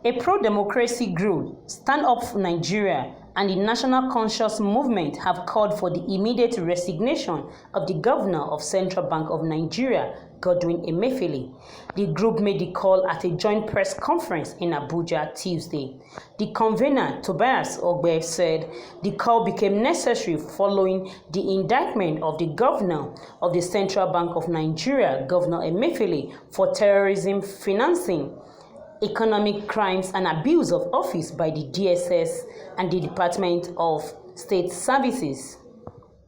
A pro-democracy group, Stand Up for Nigeria, and the National Conscious Movement have called for the immediate resignation of the Governor of Central Bank of Nigeria, Godwin Emefiele. The group made the call at a joint press conference in Abuja Tuesday. The convener, Tobias Ogbe, said the call became necessary following the indictment of the Governor of the Central Bank of Nigeria, Governor Emefiele, for terrorism financing, economic crimes and abuse of office by the DSS and the Department of State Services,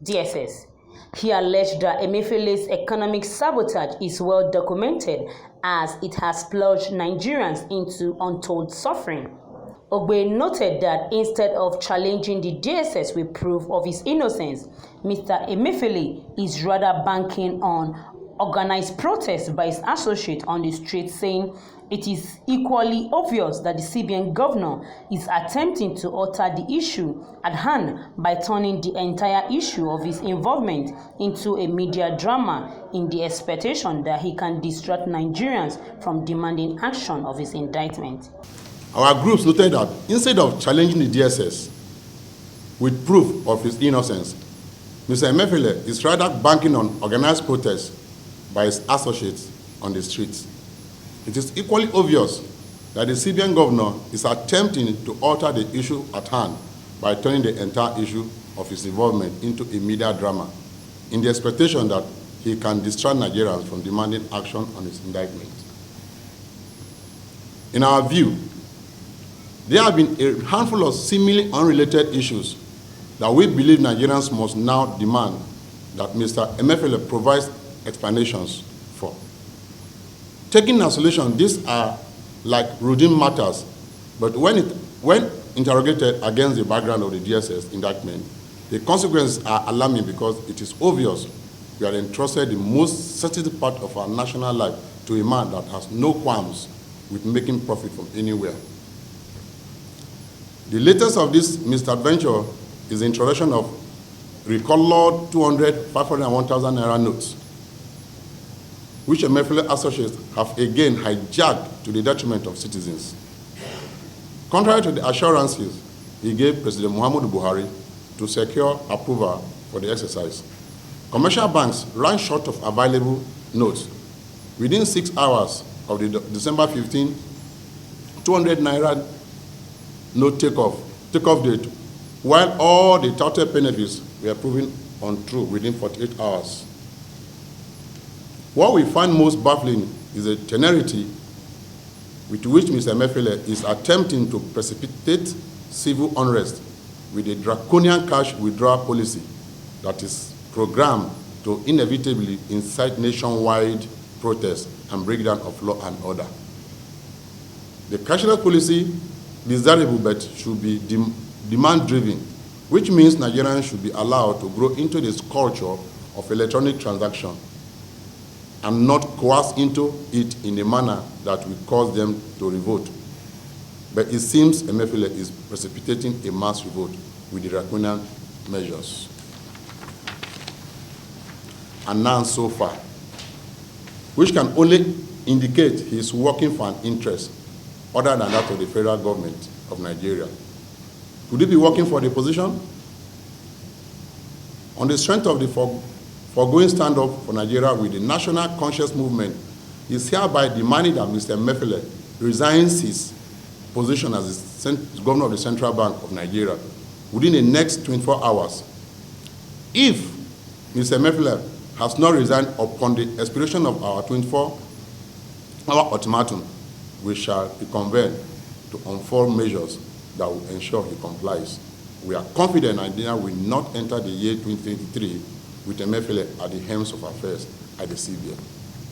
DSS. He alleged that Emefiele's economic sabotage is well documented as it has plunged Nigerians into untold suffering. Ogbe noted that instead of challenging the DSS with proof of his innocence, Mr. Emefiele is rather banking on organized protest by his associate on the street, saying it is equally obvious that the CBN governor is attempting to alter the issue at hand by turning the entire issue of his involvement into a media drama in the expectation that he can distract Nigerians from demanding action of his indictment. Our groups noted that instead of challenging the DSS with proof of his innocence, Mr. Emefiele is rather banking on organized protests by his associates on the streets. It is equally obvious that the CBN governor is attempting to alter the issue at hand by turning the entire issue of his involvement into a media drama in the expectation that he can distract Nigerians from demanding action on his indictment. In our view, there have been a handful of seemingly unrelated issues that we believe Nigerians must now demand that Mr. Emefiele provides explanations for. Taken in isolation, these are like routine matters, but when interrogated against the background of the DSS indictment, the consequences are alarming because it is obvious we are entrusted the most sensitive part of our national life to a man that has no qualms with making profit from anywhere. The latest of this misadventure is the introduction of recolored 200, 500, and 1,000 naira notes, which Emefiele associates have again hijacked to the detriment of citizens. Contrary to the assurances he gave President Muhammadu Buhari to secure approval for the exercise, commercial banks ran short of available notes. Within 6 hours of the December 15, 200 naira note takeoff date, while all the touted benefits were proven untrue within 48 hours. What we find most baffling is the temerity with which Mr. Emefiele is attempting to precipitate civil unrest with a draconian cash withdrawal policy that is programmed to inevitably incite nationwide protests and breakdown of law and order. The cashless policy is desirable but should be demand-driven, which means Nigerians should be allowed to grow into this culture of electronic transaction and not coerce into it in a manner that will cause them to revolt. But it seems Emefiele is precipitating a mass revolt with the draconian measures announced so far, which can only indicate he is working for an interest other than that of the federal government of Nigeria. Could he be working for the opposition? On the strength of the foregoing stand-up for Nigeria with the National Conscious Movement is hereby demanding that Mr. Emefiele resigns his position as the governor of the Central Bank of Nigeria within the next 24 hours. If Mr. Emefiele has not resigned upon the expiration of our 24-hour ultimatum, we shall be convened to unfold measures that will ensure he complies. We are confident Nigeria will not enter the year 2023 with Emefiele at the helm of affairs at the CBN.